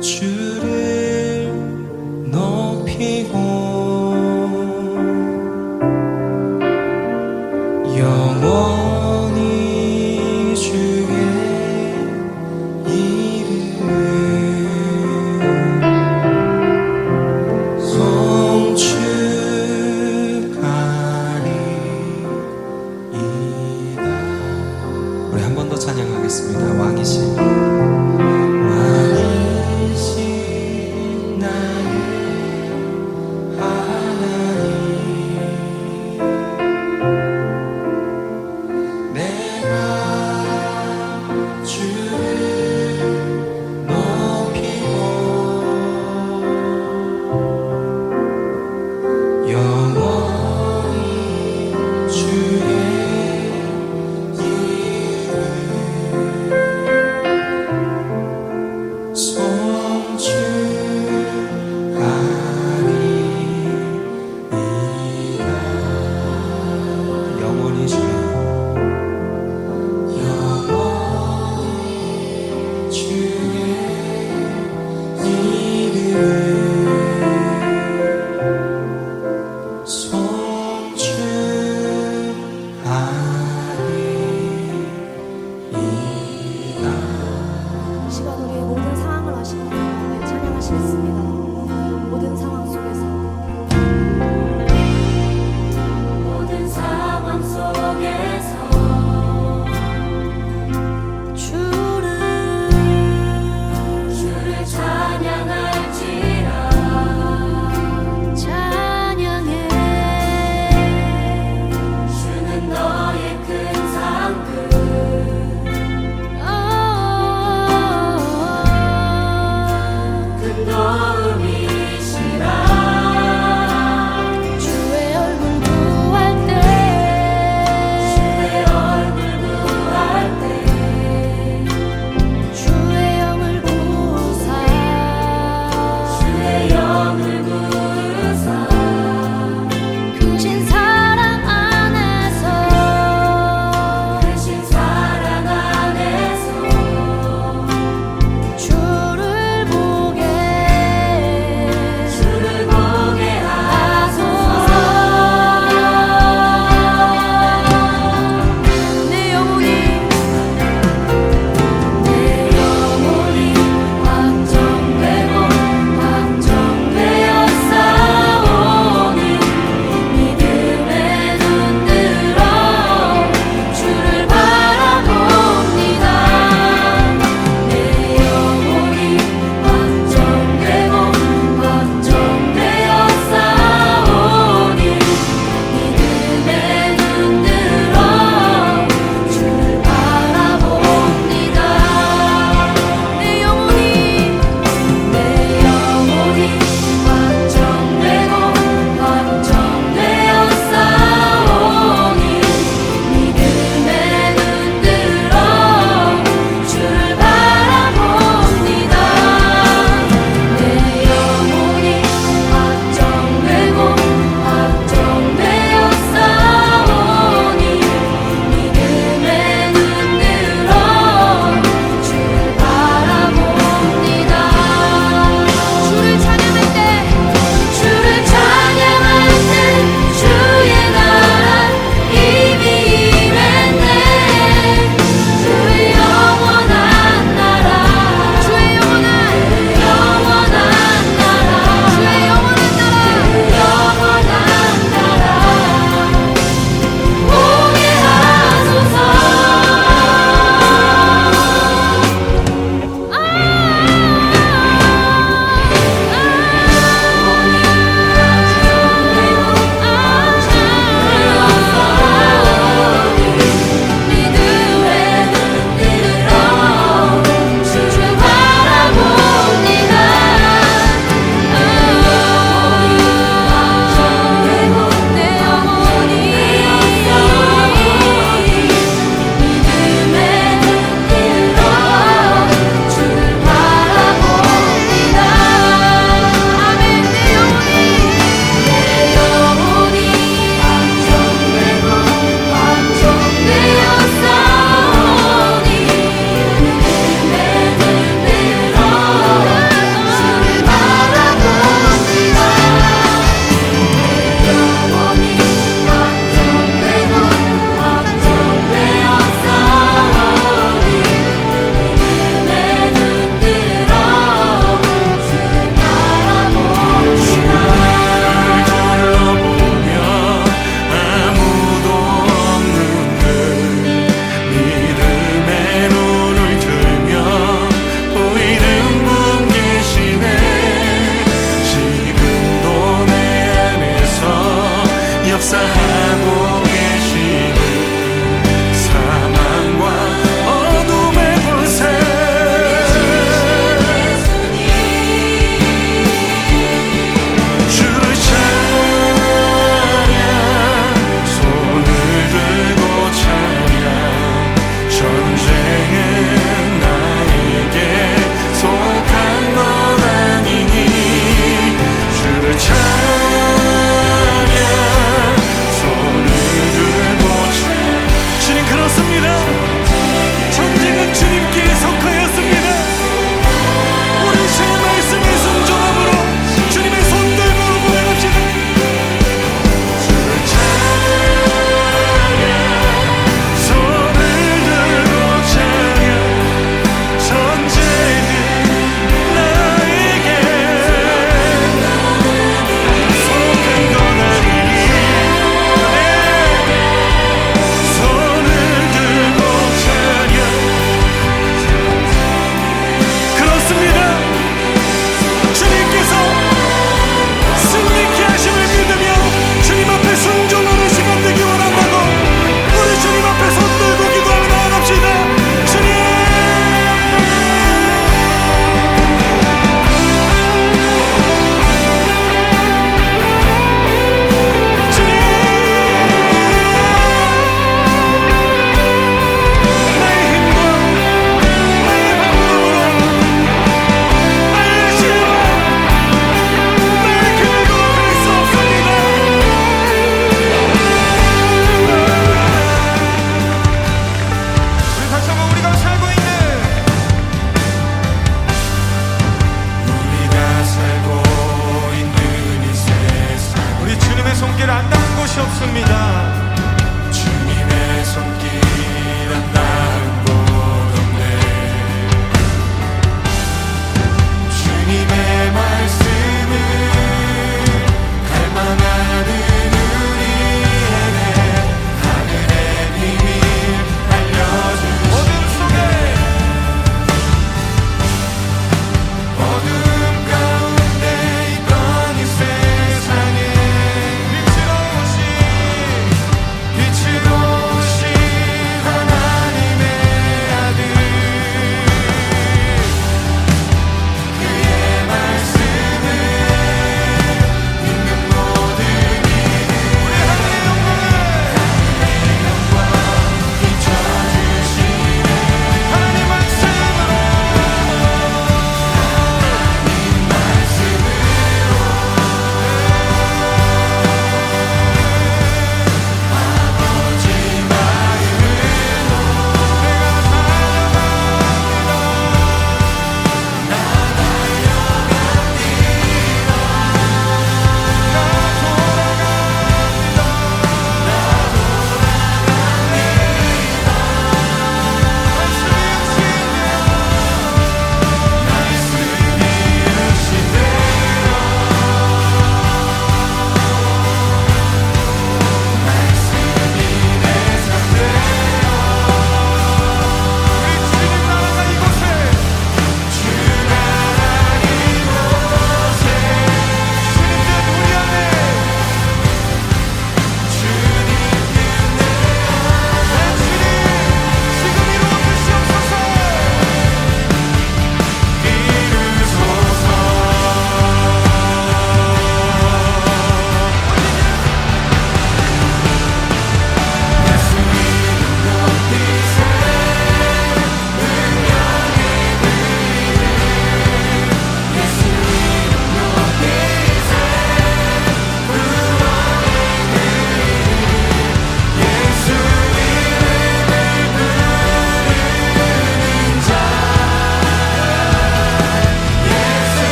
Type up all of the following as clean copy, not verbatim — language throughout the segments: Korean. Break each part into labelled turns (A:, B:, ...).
A: 주를 높이고 영원히 주의 이름을 송축하리이다. 우리 한 번 더 찬양하겠습니다. 왕이신
B: 너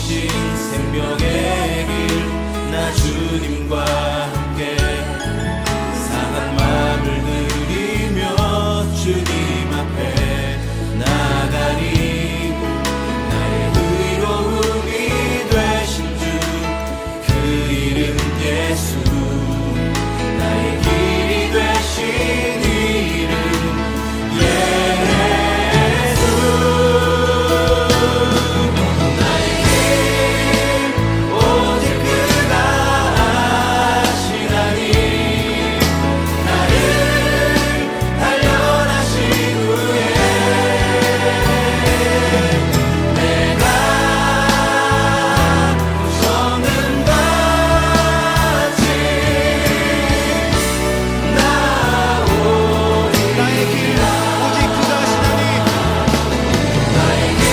B: 오신 생명의 길 나 주님과 함께 상한 마음을 들이며 주님 앞에 나가니 나의 의로움이 되신 주 그 이름 예수 나의 길이 되신 이름 예수 나의 길 오직 그가 아시나니 나를 단련하신 후에 내가 걷는 같이 나오리
C: 나의 길 오직 그가 아시나니
B: 나의 길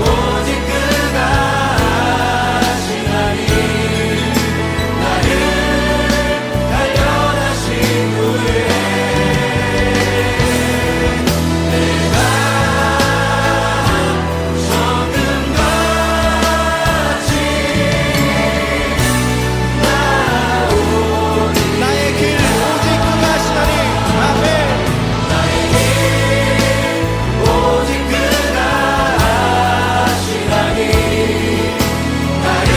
B: 오직 그가 아시나니 나를 단련하신 후에 내가 걷는 같이 나오리
C: 나의 길 오직 그가 아시나니 아멘.
B: 나의 길 오직 그가 아시나니 나를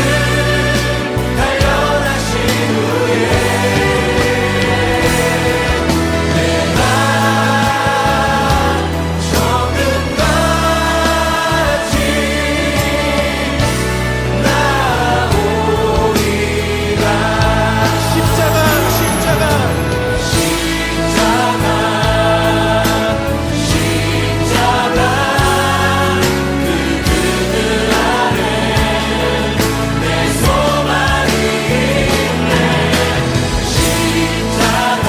B: 단련하신 후에 내가 적은 같이 나오리라
C: 십자가
B: 십자가 그 그늘 아래 내 소망이 있네 십자가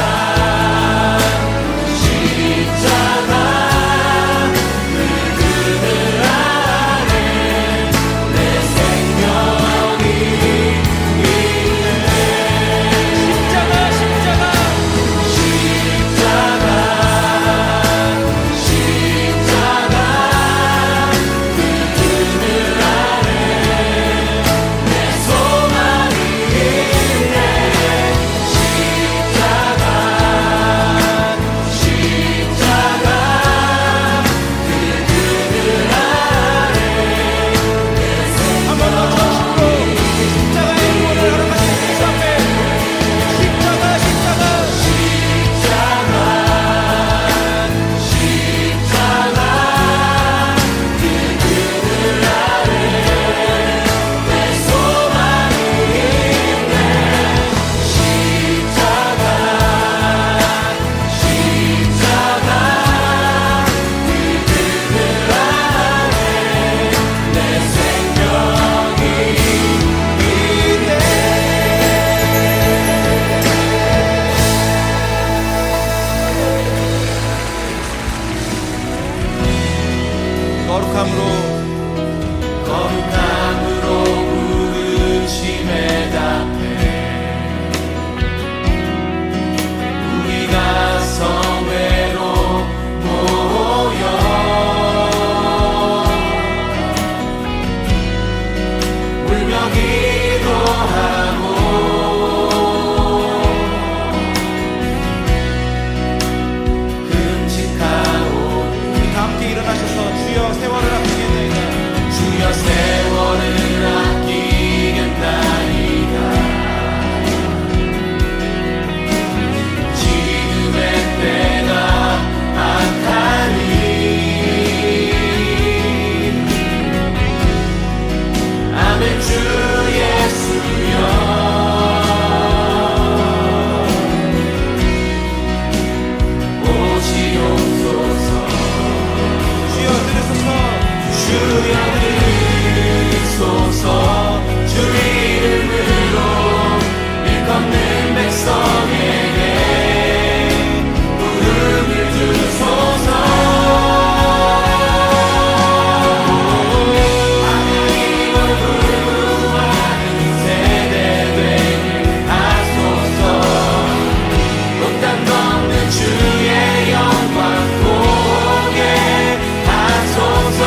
B: 그 그늘 아래 내 생명이 있네 십자가 그 그늘 아래 내 소망이 있네 십자가 그 그늘 아래
C: 한 번 더 전심으로 십자가의 구원을 허락하신 예수 앞에 십자가
B: 그 그늘 아래 내 소망이 있네 십자가 그 그늘 아래 내 생명이 있네 거룩함으로 부르심에 답해 우리가 성회로 모여 울며 기도하고 금식하오
C: 우리 다 함께 일어나셔서 주여 세월을 아끼겠나이다.
B: 주여 세월을 아끼겠나이다 지금의 때가 악하니 아멘 주 예수여 오시옵소서
C: 주여 들으소서
B: 주여 들으소서 주 이름으로 일컫는 백성에게 부름을 주소서 하나님 얼굴 구하는 세대 되게 하소서 못단 넘는 주의 영광 보게 하소서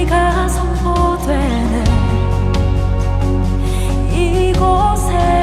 D: 진리가 선포되는 이곳에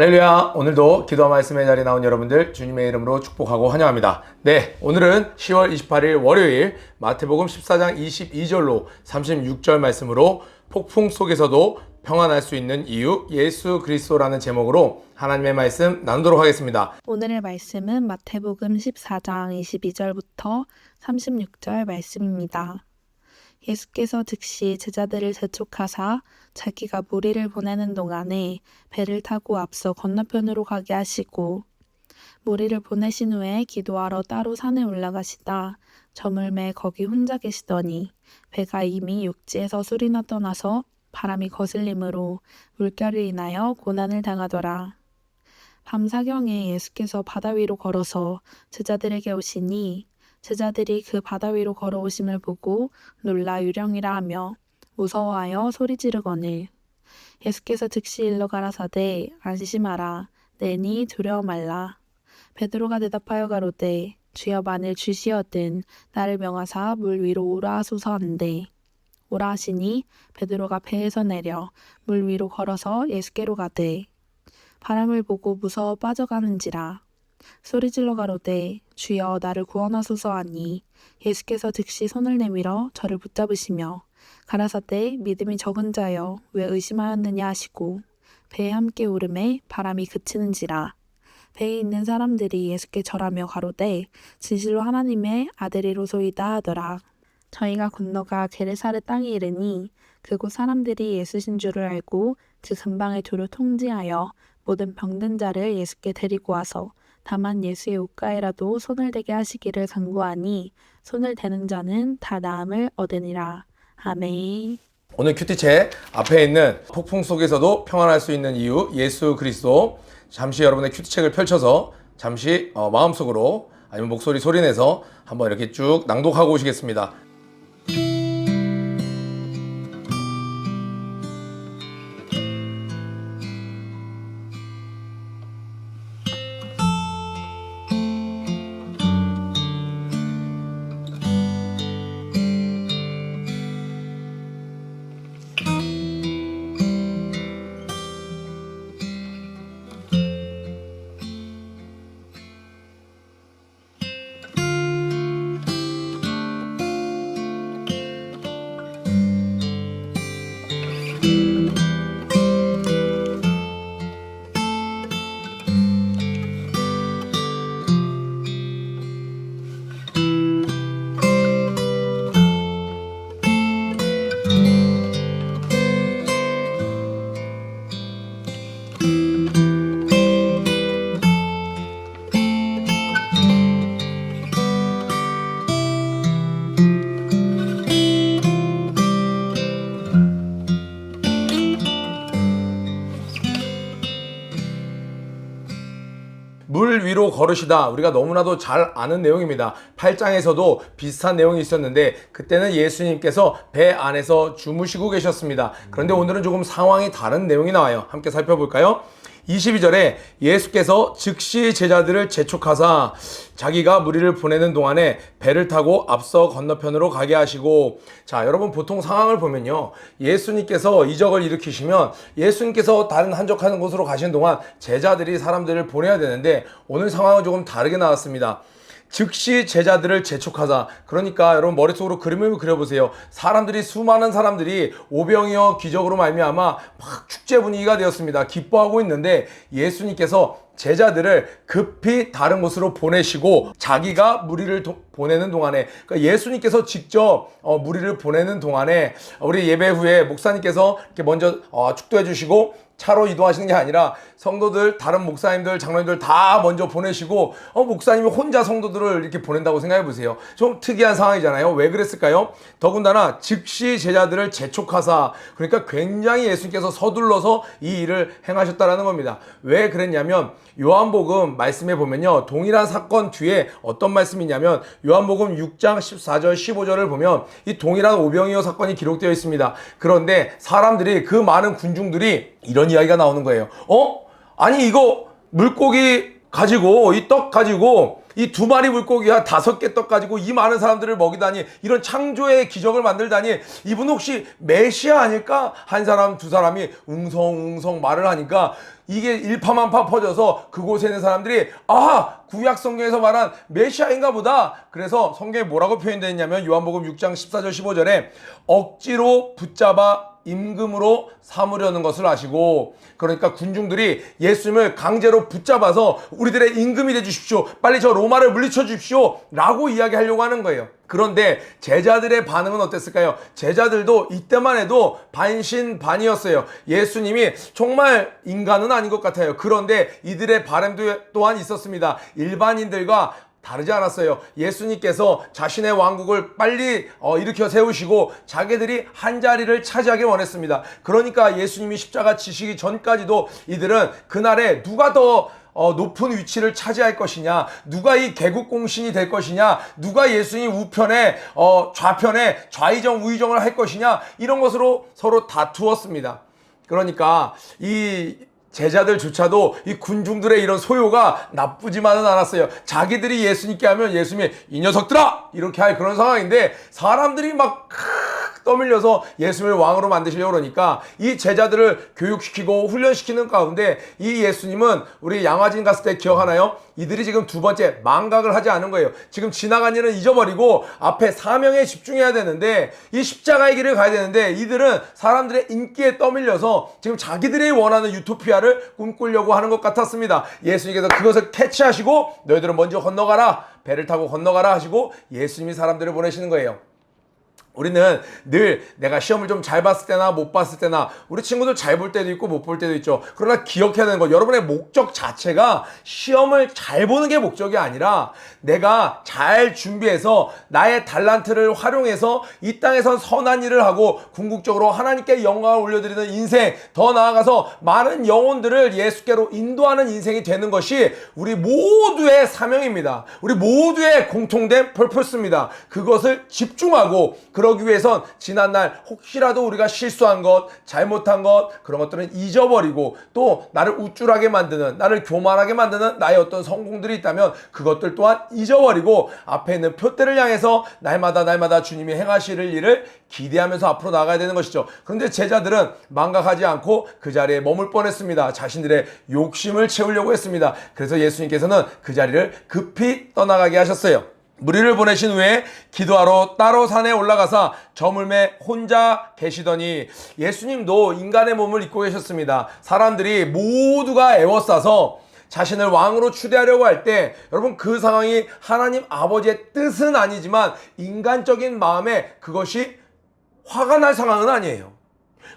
C: 할렐루야. 오늘도 기도와 말씀의 자리에 나온 여러분들 주님의 이름으로 축복하고 환영합니다. 네, 오늘은 10월 28일 월요일 마태복음 14장 22절로 36절 말씀으로 폭풍 속에서도 평안할 수 있는 이유 예수 그리스도라는 제목으로 하나님의 말씀 나누도록 하겠습니다.
E: 오늘의 말씀은 마태복음 14장 22절부터 36절 말씀입니다. 예수께서 즉시 제자들을 재촉하사 자기가 무리를 보내는 동안에 배를 타고 앞서 건너편으로 가게 하시고 무리를 보내신 후에 기도하러 따로 산에 올라가시다 저물매 거기 혼자 계시더니 배가 이미 육지에서 술이나 떠나서 바람이 거슬림으로 물결을 인하여 고난을 당하더라. 밤사경에 예수께서 바다 위로 걸어서 제자들에게 오시니 제자들이 그 바다 위로 걸어오심을 보고 놀라 유령이라 하며 무서워하여 소리 지르거늘 예수께서 즉시 일러 가라사대 안심하라 내니 두려워 말라. 베드로가 대답하여 가로되 주여 만일 주시어든 나를 명하사 물 위로 오라 하소서 한대 오라 하시니 베드로가 배에서 내려 물 위로 걸어서 예수께로 가되 바람을 보고 무서워 빠져가는지라 소리질러 가로되 주여 나를 구원하소서 하니 예수께서 즉시 손을 내밀어 저를 붙잡으시며 가라사대 믿음이 적은 자여 왜 의심하였느냐 하시고 배에 함께 오름에 바람이 그치는지라 배에 있는 사람들이 예수께 절하며 가로되 진실로 하나님의 아들이로소이다 하더라. 저희가 건너가 게르사르 땅에 이르니 그곳 사람들이 예수신 줄을 알고 그 근방을 두루 통지하여 모든 병든 자를 예수께 데리고 와서 다만 예수의 옷가에라도 손을 대게 하시기를 간구하니 손을 대는 자는 다 나음을 얻으니라. 아멘.
C: 오늘 큐티책 앞에 있는 폭풍 속에서도 평안할 수 있는 이유 예수 그리스도 잠시 여러분의 큐티책을 펼쳐서 잠시 마음속으로 아니면 목소리 소리내서 한번 이렇게 쭉 낭독하고 오시겠습니다. 물 위로 걸으시다. 우리가 너무나도 잘 아는 내용입니다. 8장에서도 비슷한 내용이 있었는데 그때는 예수님께서 배 안에서 주무시고 계셨습니다. 그런데 오늘은 조금 상황이 다른 내용이 나와요. 함께 살펴볼까요? 22절에 예수께서 즉시 제자들을 재촉하사 자기가 무리를 보내는 동안에 배를 타고 앞서 건너편으로 가게 하시고, 자, 여러분 보통 상황을 보면요, 예수님께서 이적을 일으키시면 예수님께서 다른 한적하는 곳으로 가시는 동안 제자들이 사람들을 보내야 되는데 오늘 상황은 조금 다르게 나왔습니다. 즉시 제자들을 재촉하자. 그러니까 여러분 머릿속으로 그림을 그려보세요. 사람들이, 수많은 사람들이 오병이어 기적으로 말미암아 막 축제 분위기가 되었습니다. 기뻐하고 있는데 예수님께서 제자들을 급히 다른 곳으로 보내시고 자기가 무리를 보내는 동안에, 그러니까 예수님께서 직접 무리를 보내는 동안에 우리 예배 후에 목사님께서 이렇게 먼저 축도해 주시고 차로 이동하시는 게 아니라 성도들, 다른 목사님들, 장로님들 다 먼저 보내시고 목사님이 혼자 성도들을 이렇게 보낸다고 생각해 보세요. 좀 특이한 상황이잖아요. 왜 그랬을까요? 더군다나 즉시 제자들을 재촉하사, 그러니까 굉장히 예수님께서 서둘러서 이 일을 행하셨다라는 겁니다. 왜 그랬냐면 요한복음 말씀에 보면요, 동일한 사건 뒤에 어떤 말씀이 있냐면 요한복음 6장 14절 15절을 보면 이 동일한 오병이어 사건이 기록되어 있습니다. 그런데 사람들이, 그 많은 군중들이 이런 이야기가 나오는 거예요. 아니 이거 물고기 가지고, 이 떡 가지고, 이 2마리 물고기와 5개 떡 가지고 이 많은 사람들을 먹이다니, 이런 창조의 기적을 만들다니, 이분 혹시 메시아 아닐까? 한 사람 두 사람이 웅성웅성 말을 하니까 이게 일파만파 퍼져서 그곳에 있는 사람들이 구약 성경에서 말한 메시아인가 보다. 그래서 성경에 뭐라고 표현되어 있냐면 요한복음 6장 14절 15절에 억지로 붙잡아 임금으로 삼으려는 것을 아시고, 그러니까 군중들이 예수님을 강제로 붙잡아서 우리들의 임금이 되주십시오, 빨리 저 로마를 물리쳐 주십시오 라고 이야기하려고 하는 거예요. 그런데 제자들의 반응은 어땠을까요? 제자들도 이때만 해도 반신반의였어요. 예수님이 정말 인간은 아닌 것 같아요. 그런데 이들의 바람도 또한 있었습니다. 일반인들과 다르지 않았어요. 예수님께서 자신의 왕국을 빨리 일으켜 세우시고 자기들이 한 자리를 차지하길 원했습니다. 그러니까 예수님이 십자가 지시기 전까지도 이들은 그날에 누가 더 높은 위치를 차지할 것이냐, 누가 이 개국공신이 될 것이냐, 누가 예수님 우편에 좌편에 좌의정 우의정을 할 것이냐, 이런 것으로 서로 다투었습니다. 그러니까 이 제자들조차도 이 군중들의 이런 소요가 나쁘지만은 않았어요. 자기들이 예수님께 하면 예수님이 이 녀석들아! 이렇게 할 그런 상황인데, 사람들이 막 떠밀려서 예수님을 왕으로 만드시려고 그러니까 이 제자들을 교육시키고 훈련시키는 가운데 이 예수님은, 우리 양화진 갔을 때 기억하나요? 이들이 지금 두 번째 망각을 하지 않은 거예요. 지금 지나간 일은 잊어버리고 앞에 사명에 집중해야 되는데, 이 십자가의 길을 가야 되는데, 이들은 사람들의 인기에 떠밀려서 지금 자기들이 원하는 유토피아를 꿈꾸려고 하는 것 같았습니다. 예수님께서 그것을 캐치하시고 너희들은 먼저 건너가라, 배를 타고 건너가라 하시고 예수님이 사람들을 보내시는 거예요. 우리는 늘 내가 시험을 좀 잘 봤을 때나 못 봤을 때나, 우리 친구들 잘 볼 때도 있고 못 볼 때도 있죠. 그러나 기억해야 되는 것, 여러분의 목적 자체가 시험을 잘 보는 게 목적이 아니라 내가 잘 준비해서 나의 달란트를 활용해서 이 땅에선 선한 일을 하고 궁극적으로 하나님께 영광을 올려드리는 인생, 더 나아가서 많은 영혼들을 예수께로 인도하는 인생이 되는 것이 우리 모두의 사명입니다. 우리 모두의 공통된 퍼포스입니다. 그것을 집중하고, 그러기 위해선 지난날 혹시라도 우리가 실수한 것, 잘못한 것, 그런 것들은 잊어버리고, 또 나를 우쭐하게 만드는, 나를 교만하게 만드는 나의 어떤 성공들이 있다면 그것들 또한 잊어버리고 앞에 있는 표대를 향해서 날마다 주님이 행하실 일을 기대하면서 앞으로 나가야 되는 것이죠. 그런데 제자들은 망각하지 않고 그 자리에 머물 뻔했습니다. 자신들의 욕심을 채우려고 했습니다. 그래서 예수님께서는 그 자리를 급히 떠나가게 하셨어요. 무리를 보내신 후에 기도하러 따로 산에 올라가사 저물매 혼자 계시더니, 예수님도 인간의 몸을 입고 계셨습니다. 사람들이 모두가 애워싸서 자신을 왕으로 추대하려고 할 때, 여러분 그 상황이 하나님 아버지의 뜻은 아니지만 인간적인 마음에 그것이 화가 날 상황은 아니에요.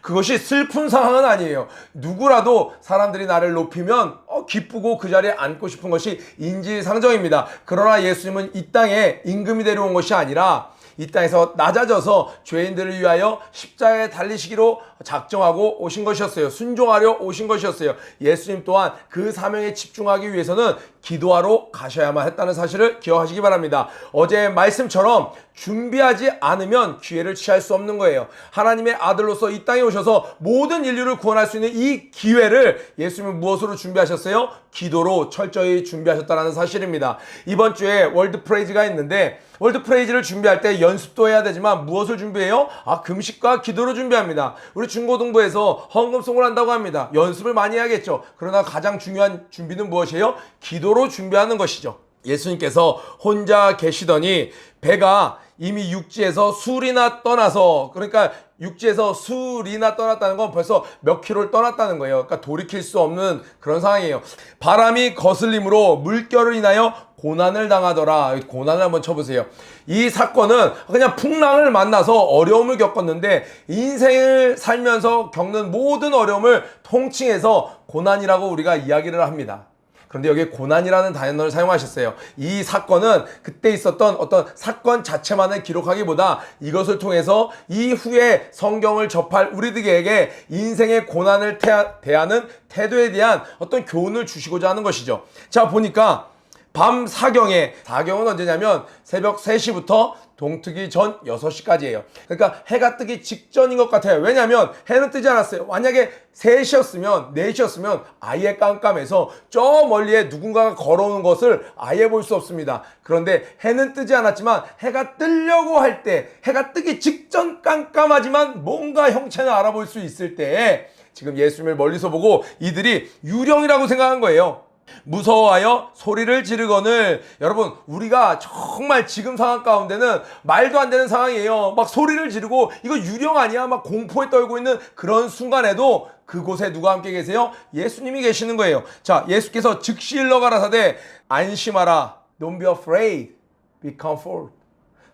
C: 그것이 슬픈 상황은 아니에요. 누구라도 사람들이 나를 높이면 기쁘고 그 자리에 앉고 싶은 것이 인지상정입니다. 그러나 예수님은 이 땅에 임금이 데려온 것이 아니라 이 땅에서 낮아져서 죄인들을 위하여 십자가에 달리시기로 작정하고 오신 것이었어요. 순종하려 오신 것이었어요. 예수님 또한 그 사명에 집중하기 위해서는 기도하러 가셔야만 했다는 사실을 기억하시기 바랍니다. 어제 말씀처럼 준비하지 않으면 기회를 취할 수 없는 거예요. 하나님의 아들로서 이 땅에 오셔서 모든 인류를 구원할 수 있는 이 기회를 예수님은 무엇으로 준비하셨어요? 기도로 철저히 준비하셨다는 사실입니다. 이번 주에 월드 프레이즈가 있는데, 월드 프레이즈를 준비할 때 연습도 해야 되지만 무엇을 준비해요? 금식과 기도로 준비합니다. 우리 중고등부에서 헌금송을 한다고 합니다. 연습을 많이 해야겠죠. 그러나 가장 중요한 준비는 무엇이에요? 기도로 준비하는 것이죠. 예수님께서 혼자 계시더니 배가 이미 육지에서 술이나 떠나서, 그러니까 육지에서 술이나 떠났다는 건 벌써 몇 킬로를 떠났다는 거예요. 그러니까 돌이킬 수 없는 그런 상황이에요. 바람이 거슬림으로 물결을 인하여 고난을 당하더라. 고난을 한번 쳐보세요. 이 사건은 그냥 풍랑을 만나서 어려움을 겪었는데, 인생을 살면서 겪는 모든 어려움을 통칭해서 고난이라고 우리가 이야기를 합니다. 그런데 여기에 고난이라는 단어를 사용하셨어요. 이 사건은 그때 있었던 어떤 사건 자체만을 기록하기보다 이것을 통해서 이후에 성경을 접할 우리들에게 인생의 고난을 대하는 태도에 대한 어떤 교훈을 주시고자 하는 것이죠. 자, 보니까 밤 사경은 언제냐면 새벽 3시부터 동트기 전 6시까지예요. 그러니까 해가 뜨기 직전인 것 같아요. 왜냐하면 해는 뜨지 않았어요. 만약에 3시였으면 4시였으면 아예 깜깜해서 저 멀리에 누군가가 걸어오는 것을 아예 볼 수 없습니다. 그런데 해는 뜨지 않았지만 해가 뜨려고 할 때, 해가 뜨기 직전 깜깜하지만 뭔가 형체는 알아볼 수 있을 때, 지금 예수님을 멀리서 보고 이들이 유령이라고 생각한 거예요. 무서워하여 소리를 지르거늘. 여러분, 우리가 정말 지금 상황 가운데는 말도 안 되는 상황이에요. 막 소리를 지르고 이거 유령 아니야? 막 공포에 떨고 있는 그런 순간에도 그곳에 누가 함께 계세요? 예수님이 계시는 거예요. 자, 예수께서 즉시 일러 가라사대 안심하라. Don't be afraid. Be comfort.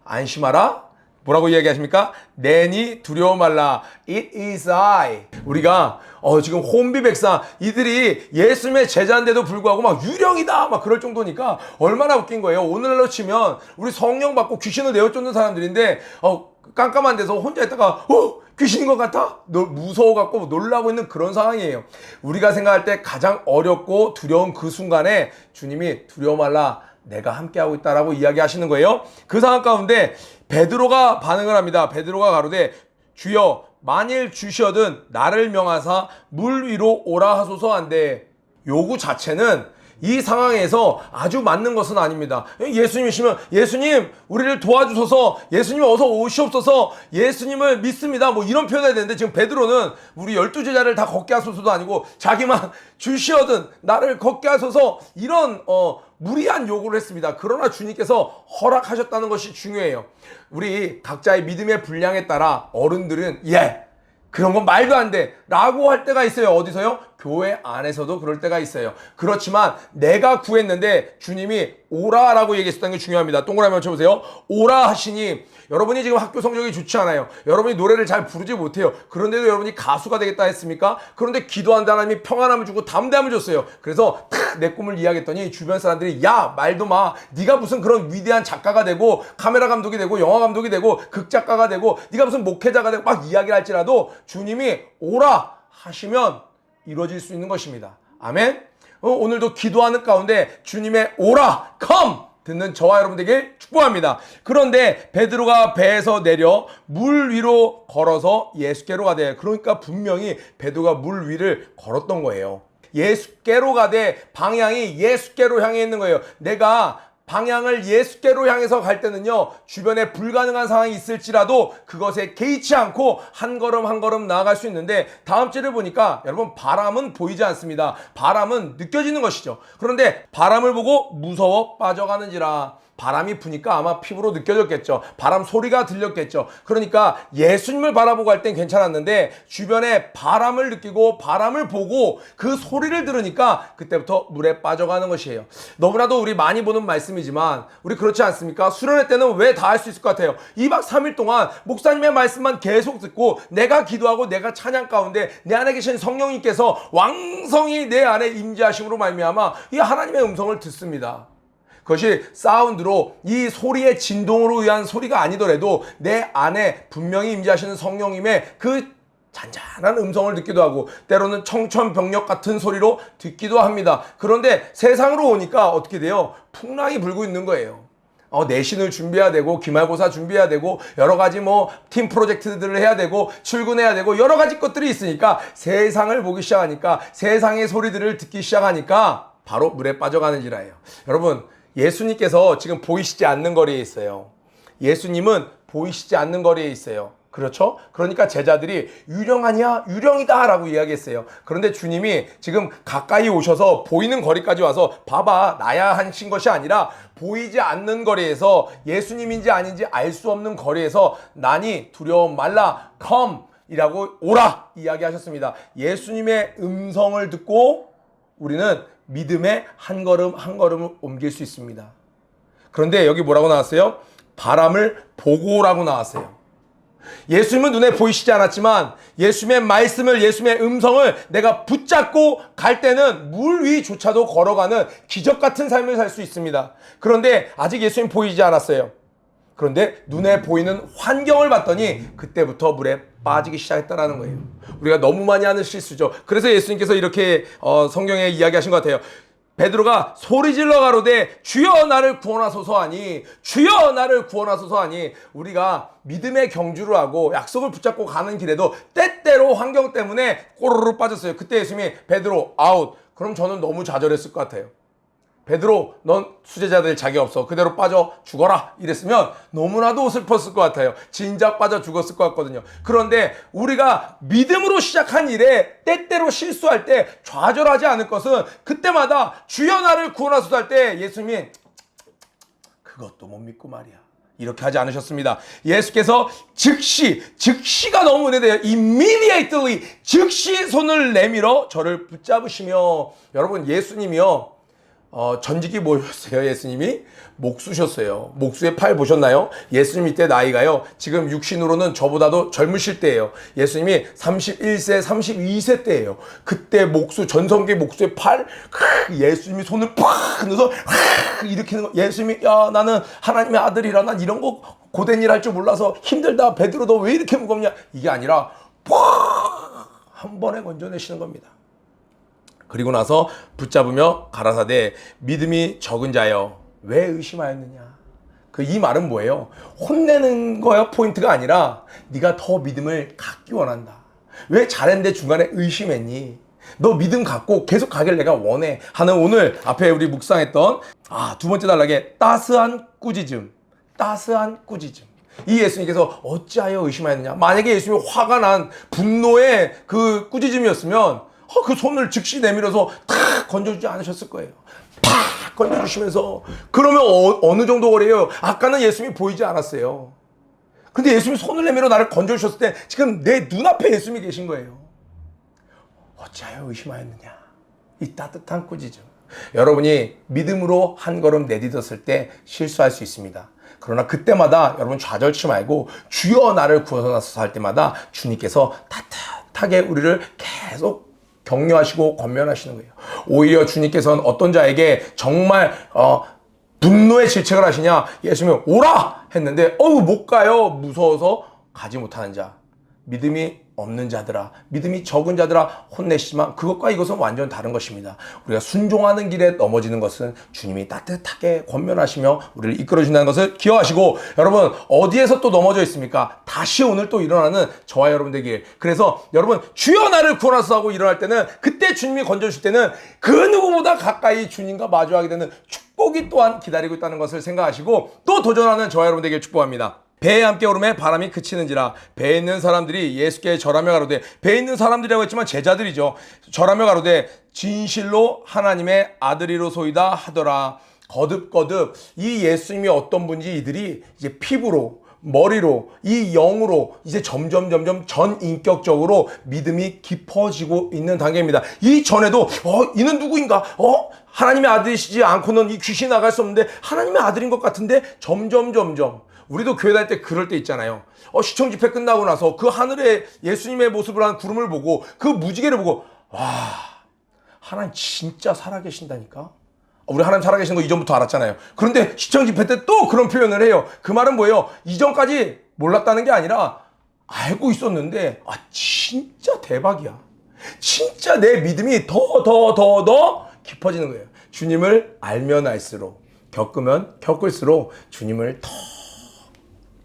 C: 안심하라. 뭐라고 이야기하십니까? 내니 두려워 말라. It is I. 우리가 지금 혼비백산 이들이 예수님의 제자인데도 불구하고 막 유령이다 막 그럴 정도니까 얼마나 웃긴 거예요. 오늘날로 치면 우리 성령 받고 귀신을 내어쫓는 사람들인데 깜깜한 데서 혼자 있다가 귀신인 것 같아? 무서워갖고 놀라고 있는 그런 상황이에요. 우리가 생각할 때 가장 어렵고 두려운 그 순간에 주님이 두려워 말라. 내가 함께하고 있다라고 이야기하시는 거예요. 그 상황 가운데 베드로가 반응을 합니다. 베드로가 가로되 주여 만일 주시어든 나를 명하사 물 위로 오라 하소서 한데 요구 자체는 이 상황에서 아주 맞는 것은 아닙니다. 예수님이시면 예수님 우리를 도와주소서, 예수님 어서 오시옵소서, 예수님을 믿습니다 뭐 이런 표현해야 되는데 지금 베드로는 우리 12제자를 다 걷게 하소서도 아니고 자기만 주시어든 나를 걷게 하소서 이런 무리한 요구를 했습니다. 그러나 주님께서 허락하셨다는 것이 중요해요. 우리 각자의 믿음의 분량에 따라 어른들은 그런 건 말도 안 돼 라고 할 때가 있어요. 어디서요? 교회 안에서도 그럴 때가 있어요. 그렇지만 내가 구했는데 주님이 오라라고 얘기했었다는 게 중요합니다. 동그라미 맞춰보세요. 오라 하시니 여러분이 지금 학교 성적이 좋지 않아요. 여러분이 노래를 잘 부르지 못해요. 그런데도 여러분이 가수가 되겠다 했습니까? 그런데 기도한다 하나님이 평안함을 주고 담대함을 줬어요. 그래서 내 꿈을 이야기했더니 주변 사람들이 야 말도 마. 네가 무슨 그런 위대한 작가가 되고 카메라 감독이 되고 영화 감독이 되고 극작가가 되고 네가 무슨 목회자가 되고 막 이야기를 할지라도 주님이 오라 하시면 이루어질 수 있는 것입니다. 아멘. 오늘도 기도하는 가운데 주님의 오라 come 듣는 저와 여러분 되길 축복합니다. 그런데 베드로가 배에서 내려 물 위로 걸어서 예수께로 가되, 그러니까 분명히 베드로가 물 위를 걸었던 거예요. 예수께로 가되 방향이 예수께로 향해 있는 거예요. 내가 방향을 예수께로 향해서 갈 때는요, 주변에 불가능한 상황이 있을지라도 그것에 개의치 않고 한 걸음 한 걸음 나아갈 수 있는데, 다음 절을 보니까 여러분 바람은 보이지 않습니다. 바람은 느껴지는 것이죠. 그런데 바람을 보고 무서워 빠져가는지라. 바람이 부니까 아마 피부로 느껴졌겠죠. 바람 소리가 들렸겠죠. 그러니까 예수님을 바라보고 할 땐 괜찮았는데 주변에 바람을 느끼고 바람을 보고 그 소리를 들으니까 그때부터 물에 빠져가는 것이에요. 너무나도 우리 많이 보는 말씀이지만 우리 그렇지 않습니까? 수련회 때는 왜 다 할 수 있을 것 같아요? 2박 3일 동안 목사님의 말씀만 계속 듣고 내가 기도하고 내가 찬양 가운데 내 안에 계신 성령님께서 왕성히 내 안에 임재하심으로 말미암아 이 하나님의 음성을 듣습니다. 그것이 사운드로 이 소리의 진동으로 의한 소리가 아니더라도 내 안에 분명히 임재하시는 성령님의 그 잔잔한 음성을 듣기도 하고 때로는 청천벽력 같은 소리로 듣기도 합니다. 그런데 세상으로 오니까 어떻게 돼요? 풍랑이 불고 있는 거예요. 내신을 준비해야 되고 기말고사 준비해야 되고 여러 가지 팀 프로젝트들을 해야 되고 출근해야 되고 여러 가지 것들이 있으니까 세상을 보기 시작하니까 세상의 소리들을 듣기 시작하니까 바로 물에 빠져가는지라예요. 여러분, 예수님께서 지금 보이시지 않는 거리에 있어요. 예수님은 보이시지 않는 거리에 있어요. 그렇죠? 그러니까 제자들이 유령 아니야? 유령이다 라고 이야기했어요. 그런데 주님이 지금 가까이 오셔서 보이는 거리까지 와서 봐봐 나야 하신 것이 아니라 보이지 않는 거리에서 예수님인지 아닌지 알 수 없는 거리에서 나니 두려워 말라 come 이라고 오라 이야기하셨습니다. 예수님의 음성을 듣고 우리는 믿음의 한 걸음 한 걸음을 옮길 수 있습니다. 그런데 여기 뭐라고 나왔어요? 바람을 보고 오라고 나왔어요. 예수님은 눈에 보이시지 않았지만 예수님의 말씀을, 예수님의 음성을 내가 붙잡고 갈 때는 물 위조차도 걸어가는 기적 같은 삶을 살 수 있습니다. 그런데 아직 예수님 보이지 않았어요. 그런데 눈에 보이는 환경을 봤더니 그때부터 물에 빠지기 시작했다라는 거예요. 우리가 너무 많이 하는 실수죠. 그래서 예수님께서 이렇게 성경에 이야기하신 것 같아요. 베드로가 소리질러 가로되 주여 나를 구원하소서 하니, 주여 나를 구원하소서 하니, 우리가 믿음의 경주를 하고 약속을 붙잡고 가는 길에도 때때로 환경 때문에 꼬르르 빠졌어요. 그때 예수님이 베드로 아웃. 그럼 저는 너무 좌절했을 것 같아요. 베드로 넌 수제자 될 자격 없어. 그대로 빠져 죽어라. 이랬으면 너무나도 슬펐을 것 같아요. 진작 빠져 죽었을 것 같거든요. 그런데 우리가 믿음으로 시작한 일에 때때로 실수할 때 좌절하지 않을 것은 그때마다 주여 나를 구원하소서 할 때 예수님이 그것도 못 믿고 말이야. 이렇게 하지 않으셨습니다. 예수께서 즉시가 너무 은혜돼요. Immediately, 즉시 손을 내밀어 저를 붙잡으시며, 여러분 예수님이요. 전직이 뭐였어요? 예수님이 목수셨어요. 목수의 팔 보셨나요? 예수님 이때 나이가요. 지금 육신으로는 저보다도 젊으실 때예요. 예수님이 31세, 32세 때예요. 그때 목수, 전성기 목수의 팔, 예수님이 손을 팍 넣어서 일으키는 거. 예수님이 야 나는 하나님의 아들이라 난 이런 거 고된 일 할 줄 몰라서 힘들다. 베드로 너 왜 이렇게 무겁냐? 이게 아니라 팍 한 번에 건져내시는 겁니다. 그리고 나서 붙잡으며 가라사대 믿음이 적은 자여 왜 의심하였느냐. 이 말은 뭐예요? 혼내는 거야 포인트가 아니라 네가 더 믿음을 갖기 원한다. 왜 잘했는데 중간에 의심했니? 너 믿음 갖고 계속 가길 내가 원해 하는 오늘 앞에 우리 묵상했던 두 번째 단락에 따스한 꾸짖음. 이 예수님께서 어찌하여 의심하였느냐. 만약에 예수님이 화가 난 분노의 그 꾸짖음이었으면 그 손을 즉시 내밀어서 탁 건져주지 않으셨을 거예요. 팍 건져주시면서. 그러면 어느 정도 거리예요? 아까는 예수님이 보이지 않았어요. 근데 예수님이 손을 내밀어 나를 건져주셨을 때 지금 내 눈앞에 예수님이 계신 거예요. 어찌하여 의심하였느냐. 이 따뜻한 꾸짖음. 여러분이 믿음으로 한 걸음 내딛었을 때 실수할 수 있습니다. 그러나 그때마다 여러분 좌절치 말고 주여 나를 구원하소서 할 때마다 주님께서 따뜻하게 우리를 계속 격려하시고 권면하시는 거예요. 오히려 주님께서는 어떤 자에게 정말 분노의 질책을 하시냐. 예수님이 오라 했는데 못 가요. 무서워서 가지 못하는 자. 믿음이 없는 자들아, 믿음이 적은 자들아 혼내시지만 그것과 이것은 완전 다른 것입니다. 우리가 순종하는 길에 넘어지는 것은 주님이 따뜻하게 권면하시며 우리를 이끌어준다는 것을 기억하시고, 여러분 어디에서 또 넘어져 있습니까? 다시 오늘 또 일어나는 저와 여러분들 길. 그래서 여러분 주여 나를 구원하소서 하고 일어날 때는, 그때 주님이 건져주실 때는 그 누구보다 가까이 주님과 마주하게 되는 축복이 또한 기다리고 있다는 것을 생각하시고 또 도전하는 저와 여러분들에게 축복합니다. 배에 함께 오름에 바람이 그치는지라. 배에 있는 사람들이 예수께 절하며 가로되, 배에 있는 사람들이라고 했지만 제자들이죠. 절하며 가로되 진실로 하나님의 아들이로소이다 하더라. 거듭 이 예수님이 어떤 분인지 이들이 이제 피부로, 머리로, 이 영으로 이제 점점 전인격적으로 믿음이 깊어지고 있는 단계입니다. 이 전에도 이는 누구인가? 하나님의 아들이시지 않고는 이 귀신이 나갈 수 없는데 하나님의 아들인 것 같은데 점점 우리도 교회 다닐 때 그럴 때 있잖아요. 시청 집회 끝나고 나서 그 하늘에 예수님의 모습을 한 구름을 보고 그 무지개를 보고 하나님 진짜 살아계신다니까. 우리 하나님 살아계신 거 이전부터 알았잖아요. 그런데 시청 집회 때 또 그런 표현을 해요. 그 말은 뭐예요? 이전까지 몰랐다는 게 아니라 알고 있었는데 진짜 대박이야. 진짜 내 믿음이 더 깊어지는 거예요. 주님을 알면 알수록, 겪으면 겪을수록 주님을 더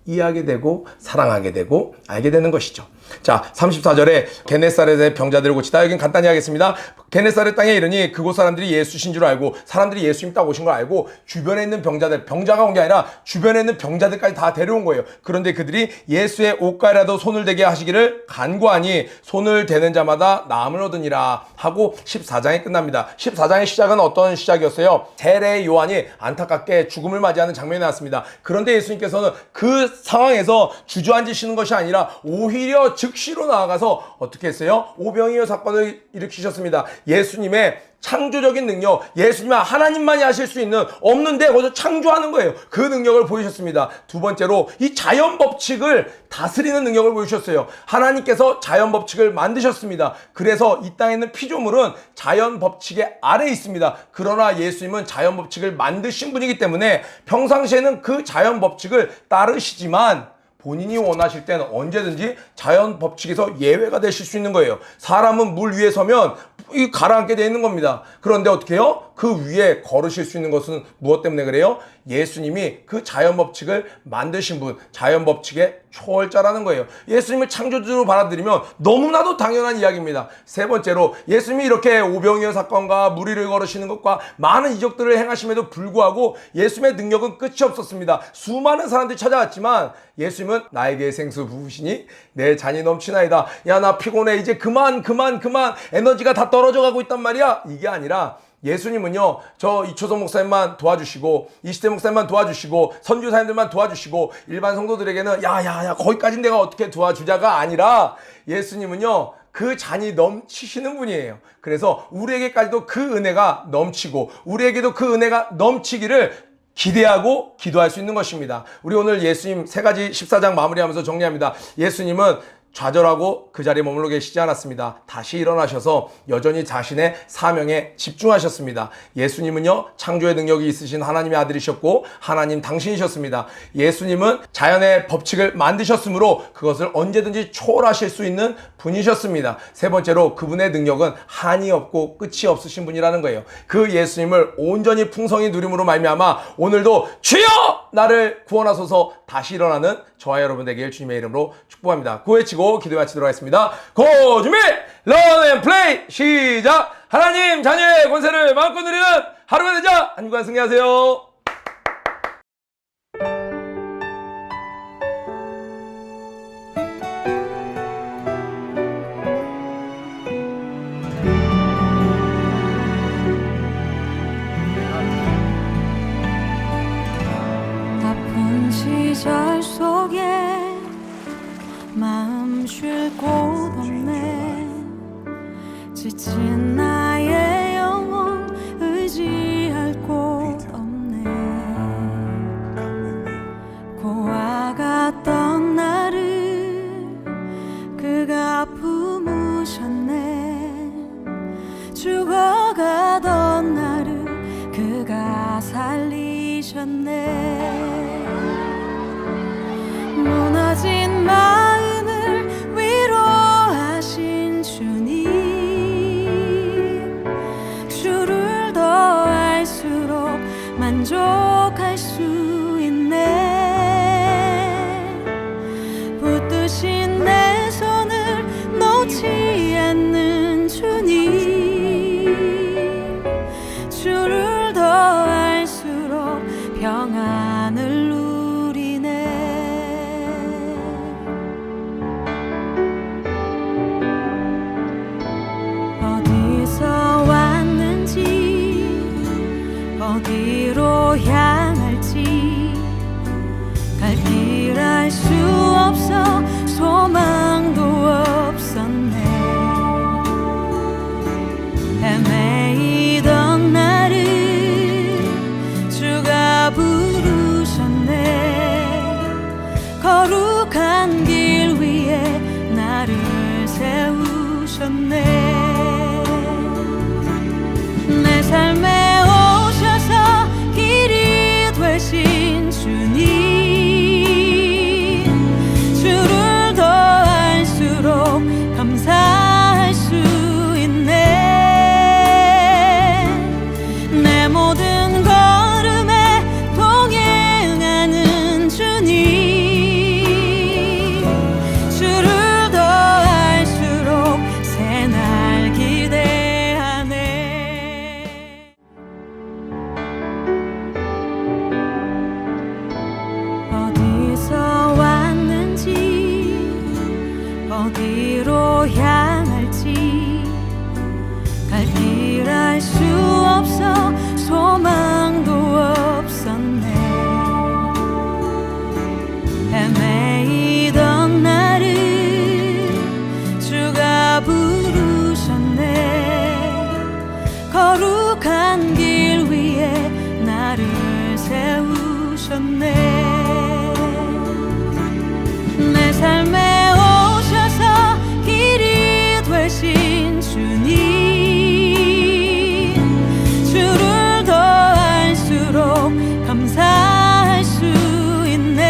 C: 이해하게 되고 사랑하게 되고 알게 되는 것이죠. 자, 34절에 게네사렛의 병자들을 고치다. 여긴 간단히 하겠습니다. 게네사렛 땅에 이르니 그곳 사람들이 예수신 줄 알고, 사람들이 예수님 딱 오신 걸 알고 주변에 있는 병자가 온 게 아니라 주변에 있는 병자들까지 다 데려온 거예요. 그런데 그들이 예수의 옷가에라도 손을 대게 하시기를 간구하니 손을 대는 자마다 나음을 얻으니라 하고 14장이 끝납니다. 14장의 시작은 어떤 시작이었어요? 세례 요한이 안타깝게 죽음을 맞이하는 장면이 나왔습니다. 그런데 예수님께서는 그 상황에서 주저앉으시는 것이 아니라 오히려 즉시로 나아가서 어떻게 했어요? 오병이어 사건을 일으키셨습니다. 예수님의 창조적인 능력, 예수님은 하나님만이 하실 수 있는, 없는데 거기서 창조하는 거예요. 그 능력을 보이셨습니다. 두 번째로 이 자연 법칙을 다스리는 능력을 보이셨어요. 하나님께서 자연 법칙을 만드셨습니다. 그래서 이 땅에 있는 피조물은 자연 법칙의 아래에 있습니다. 그러나 예수님은 자연 법칙을 만드신 분이기 때문에 평상시에는 그 자연 법칙을 따르시지만 본인이 원하실 때는 언제든지 자연 법칙에서 예외가 되실 수 있는 거예요. 사람은 물 위에 서면 가라앉게 되어 있는 겁니다. 그런데 어떻게 해요? 그 위에 걸으실 수 있는 것은 무엇 때문에 그래요? 예수님이 그 자연 법칙을 만드신 분, 자연 법칙의 초월자라는 거예요. 예수님을 창조주로 받아들이면 너무나도 당연한 이야기입니다. 세 번째로, 예수님이 이렇게 오병이어 사건과 무리를 걸으시는 것과 많은 이적들을 행하심에도 불구하고 예수님의 능력은 끝이 없었습니다. 수많은 사람들이 찾아왔지만 예수님은 나에게 생수 부으시니 내 잔이 넘치나이다. 야, 나 피곤해. 이제 그만. 에너지가 다 떨어져 가고 있단 말이야. 이게 아니라 예수님은요, 저 이초성 목사님만 도와주시고, 이시대 목사님만 도와주시고, 선교사님들만 도와주시고, 일반 성도들에게는 거기까지는 내가 어떻게 도와주자가 아니라, 예수님은요, 그 잔이 넘치시는 분이에요. 그래서 우리에게까지도 그 은혜가 넘치고, 우리에게도 그 은혜가 넘치기를 기대하고 기도할 수 있는 것입니다. 우리 오늘 예수님 세 가지 14장 마무리하면서 정리합니다. 예수님은 좌절하고 그 자리에 머물러 계시지 않았습니다. 다시 일어나셔서 여전히 자신의 사명에 집중하셨습니다. 예수님은요, 창조의 능력이 있으신 하나님의 아들이셨고 하나님 당신이셨습니다. 예수님은 자연의 법칙을 만드셨으므로 그것을 언제든지 초월하실 수 있는 분이셨습니다. 세 번째로, 그분의 능력은 한이 없고 끝이 없으신 분이라는 거예요. 그 예수님을 온전히 풍성히 누림으로 말미암아 오늘도 주여 나를 구원하소서 다시 일어나는 저와 여러분 되길 주님의 이름으로 축복합니다. 고해치고 기도 마치도록 하겠습니다. 고 준비 런 앤 플레이 시작. 하나님 자녀의 권세를 마음껏 누리는 하루가 되자. 한 주간 승리하세요.
D: 아픈 시절 속에 마음 쉴 곳 없네. 지친 나의 영혼 의지할 곳 없네. 고아 같던 나를 그가 품으셨네. 죽어가던 나를 그가 살리셨네. 무너진 마음을 위로하신 주님, 주를 더할수록 만족할 수 있네. 붙드신 내 손을 놓지 않는 주님, 주를 더할수록 평안을 누리네. 어디로 향할지 갈 길 알 수 없어 소망도 없었네. 헤매이던 나를 주가 부르셨네. 거룩한 길 위에 나를 세우셨네. 내 삶에 되신 주님, 주를 더할수록 감사할 수 있네. 내 모든 걸음에 동행하는 주님, 주를 더할수록 새날 기대하네. 어디서 왔는지 어디로 향할지 갈 길 알 수 없어 소망도 없었네. 헤매이던 나를 주가 부르셨네. 거룩한 길 위에 나를 세우셨네. 내 삶에 오셔서 길이 되신 주님, 주를 더할수록 감사할 수 있네.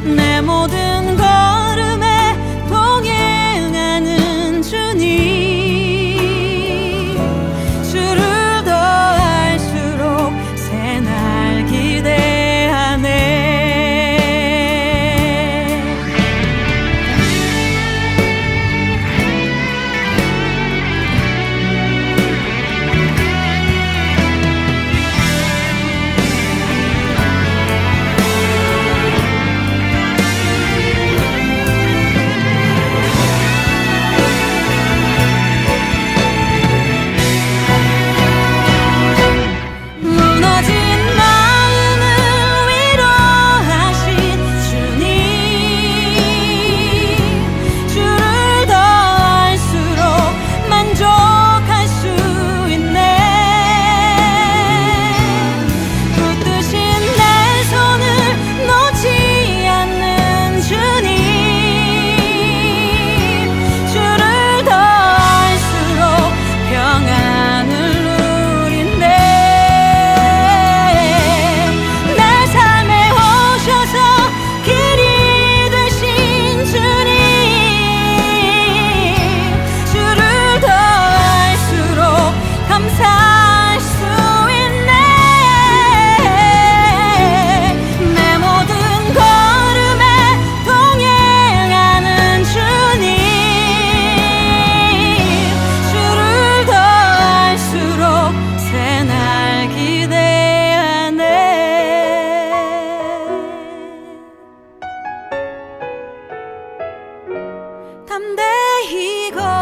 D: 내 모든 걸음에 동행하는 주 내 이것